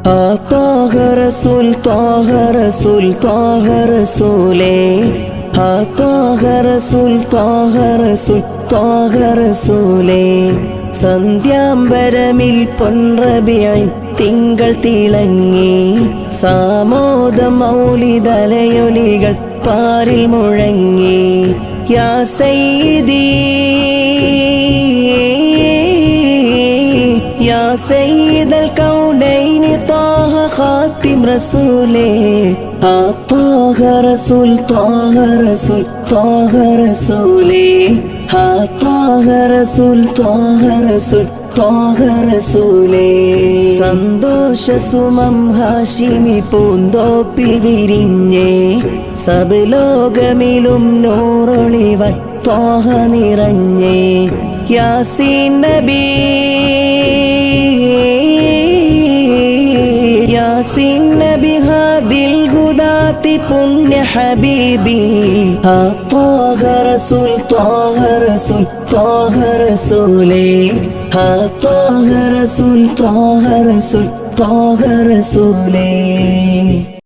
طه رسول طه رسول طه رسولേ طه رسول طه رسول طه رسولേ സന്ധ്യാംബരമിൽ പൊൻറബിഈൻ തിങ്കൾ തിളങ്ങി സാമോദ മൗലിദലയൊലികൾ പാരിൽ മുഴങ്ങി യാ സയ്യിദി യാ സയ്യിദൽ കൗനൈനി ത്വാഹ ഖാതിം റസൂലേ ത്വാഹ റസൂൽ ത്വാഹ റസൂൽ ത്വാഹ റസൂലേ ത്വാഹ റസൂൽ ത്വാഹ റസൂൽ ത്വാഹ റസൂലേ സന്തോഷസുമം ഹാഷിമി പൂന്തോപ്പിൽ വിരിഞ്ഞേ സബലോകമിലും നൂറൊളിവൻ ത്വാഹ നിറഞ്ഞേ യാസീൻ നബി യാസീൻ നബി ഹാദിൽ ഹുദാതി പുണ്യ ഹബീബി ത്വാഹ റസൂൽ ത്വാഹ റസൂൽ ത്വാഹ റസൂലേ ത്വാഹ റസൂൽ ത്വാഹ റസൂൽ ത്വാഹ റസൂലേ.